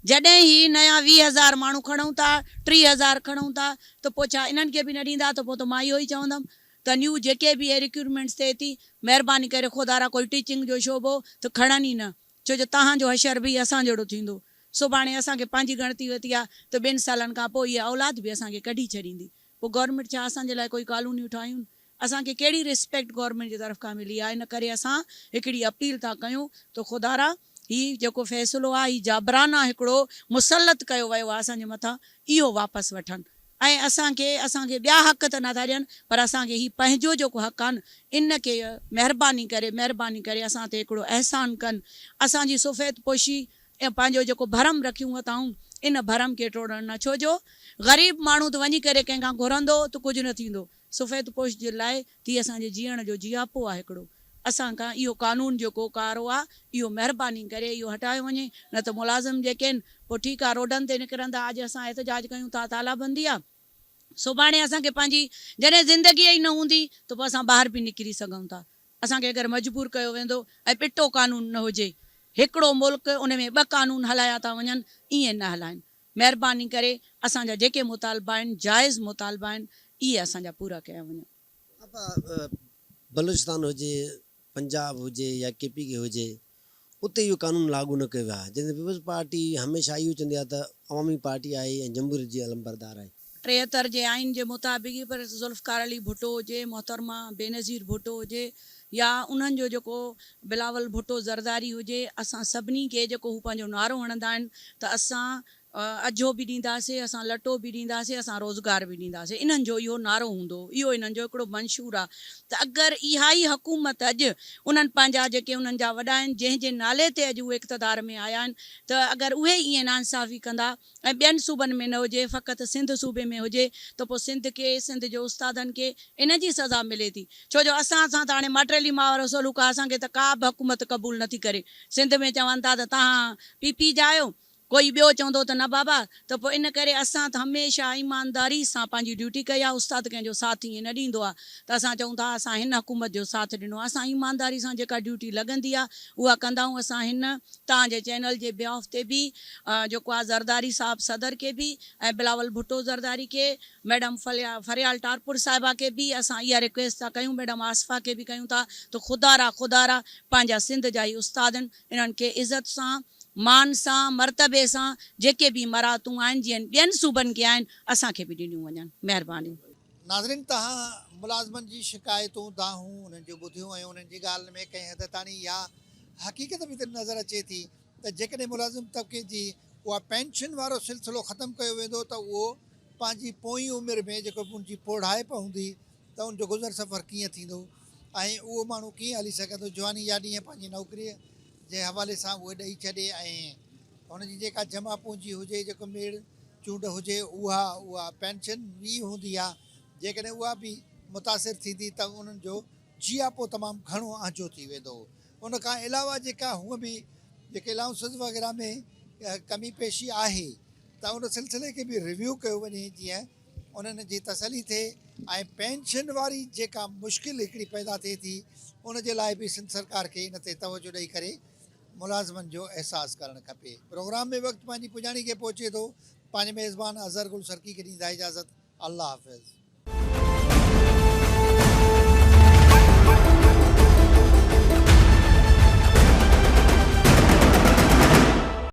जॾहिं ही नया 20,000 माण्हू खणूं था, 30,000 खणूं था, त पोइ छा इन्हनि खे बि न ॾींदा? त पोइ त मां इहो ई चवंदमि त न्यू जेके बि रिक्रूटमेंट्स थिए थी, महिरबानी करे खुदारा कोई टीचिंग जो शोबो त खणनि ई न, छो जो तव्हांजो हशर बि असां जहिड़ो थींदो। सुभाणे असांखे पंहिंजी गणती वरिती आहे त 2 सालनि खां पोइ इहा औलाद बि असांखे कढी छॾींदी। पोइ गवर्नमेंट छा असांजे लाइ कोई कॉलोनियूं ठाहियूं? असांखे कहिड़ी रिस्पेक्ट गवर्नमेंट जी तरफ़ खां मिली आहे? इन करे असां हिकिड़ी अपील था कयूं त खुदारा हीउ जेको फ़ैसिलो आहे, हीउ जाबराना हिकिड़ो मुसलत कयो वियो आहे असांजे मथां, इहो वापसि वठनि। ऐं असांखे ॿिया हक़ त नथा ॾियनि, पर असांखे हीउ पंहिंजो जेको हक़ आहे इन खे महिरबानी करे असां ते हिकिड़ो अहसान कनि। असांजी सफ़ेद पोशी ऐं पंहिंजो जेको भरम रखियूं अथऊं इन भरम खे टोड़नि न, छो जो ग़रीब माण्हू त वञी करे कंहिंखां घुरंदो त कुझु न थींदो। सफ़ेद पोश जे लाइ तीअं असांजे जीअण जो जियापो आहे हिकिड़ो। असांखां इहो कानून जेको कारो आहे इहो महिरबानी करे इहो हटायो वञे, न त मुलाज़िम जेके आहिनि पोइ ठीकु आहे रोडनि ते निकिरंदा। अॼु असां एहतजाज कयूं था, तालाबंदी आहे, सुभाणे असांखे पंहिंजी जॾहिं ज़िंदगी ई न हूंदी त पोइ असां ॿाहिरि बि निकिरी सघूं था। असांखे अगरि मजबूर कयो वेंदो ऐं पिटो कानून न हुजे, हिकिड़ो मुल्क उन में 2 कानून हलाया था वञनि, ईअं न हलाइनि। महिरबानी करे असांजा जेके मुतालबा आहिनि, जाइज़ मुतालबा आहिनि, इहे असांजा पूरा कया वञनि। बलूचिस्तान हुजे, पंजाब हुजे या KP के हुजे उते इहो कानून लागू न कयो आहे जंहिंमें पीपल्स पार्टी हमेशह इहो चवंदी आहे त अवामी पार्टी आहे ऐं जमहूरियत जी अलमबरदार आहे। 73 जे आइन जे मुताबिक़ पर ज़ुल्फ़कार अली भुट्टो हुजे मोहतरमा बेनज़ीर भुट्टो हुजे या उन्हनि जो जेको बिलावल भुट्टो ज़रदारी हुजे असां सभिनी खे जेको हू पंहिंजो नारो हणंदा आहिनि त असां अजो बि ॾींदासीं असां लटो बि ॾींदासीं असां रोज़गार बि ॾींदासीं इन्हनि जो इहो नारो हूंदो इहो इन्हनि जो हिकिड़ो मंशूर आहे त अगरि इहा ई हुकूमत अॼु उन्हनि पंहिंजा जेके उन्हनि जा वॾा आहिनि जंहिंजे नाले ते अॼु उहे इक़्तिदार में आया आहिनि त अगरि उहे ईअं नाइंसाफ़ी कंदा ऐं ॿियनि सूबनि में न हुजे फ़क़ति सिंध सूबे में हुजे त पोइ सिंध जे उस्तादनि खे इन जी सज़ा मिले थी छो जो असां सां त हाणे माटेली मां वारो सलूक आहे असांखे त का बि हुकूमत क़बूल नथी करे सिंध में चवनि था त तव्हां PP जा आहियो कोई ॿियो चवंदो त न बाबा त पोइ इन करे असां त हमेशह ईमानदारी सां पंहिंजी ड्यूटी कई आहे उस्ताद कंहिंजो साथ ईअं न ॾींदो आहे त असां चऊं था असां हिन हुकूमत जो साथ ॾिनो आहे असां ईमानदारी सां जेका ड्यूटी लॻंदी आहे उहा कंदा आहियूं असां हिन तव्हांजे चैनल जे बिहाफ ते बि जेको आहे ज़रदारी साहिबु सदर खे बि ऐं बिलावल भुट्टो ज़रदारी खे मैडम फरियाल टारपुर साहिबा खे बि असां इहा रिक्वेस्ट था कयूं मैडम आसफ़ा खे बि कयूं था त ख़ुदारा पंहिंजा सिंध जा ई उस्ताद आहिनि इन्हनि खे इज़त सां मान सां मर्तबे सां जेके बि मरातूं आहिनि जीअं ॿियनि सूबनि खे आहिनि असांखे बि ॾिनियूं वञनि महिरबानी। नाज़रीन तव्हां मुलाज़िमनि जी शिकायतूं दाहूं उन्हनि जूं ॿुधियूं ऐं उन्हनि जी ॻाल्हि में कंहिं हद ताणी इहा हक़ीक़त बि त नज़र अचे थी त जेकॾहिं मुलाज़िम तबिके जी उहा पेंशन वारो सिलसिलो ख़तमु कयो वेंदो त उहो पंहिंजी पोइ उमिरि में जेको उनजी पोढ़ाइप हूंदी त उनजो गुज़र सफ़र कीअं थींदो ऐं उहो माण्हू कीअं हली सघंदो जवानी या ॾींहं पंहिंजी नौकिरीअ जे हवाले सां उहे ॾेई छॾे ऐं हुनजी जेका जमा पूंजी हुजे जेको मेड़ चूंड हुजे उहा पेंशन बि हूंदी आहे जेकॾहिं उहा बि मुतासिर थींदी त उन्हनि जो जियापो तमामु घणो आंचो थी वेंदो। उन खां अलावा जेका हूअं बि जेके अलाउंसिस वग़ैरह में कमी पेशी आहे त उन सिलसिले खे बि रिव्यू कयो वञे जीअं उन्हनि जी तसली थिए ऐं पेंशन वारी जेका मुश्किल हिकिड़ी पैदा थिए थी उन जे लाइ बि सिंध सरकार खे इन ते तवजो ॾेई करे मुलाज़िमनि जो एहसासु करणु खपे। प्रोग्राम में वक़्तु पंहिंजी पुॼाणी खे पहुचे थो पंहिंजे मेज़बान अज़हर गुल सरकी खे ॾींदा इजाज़त अल्लाह हाफ़िज़।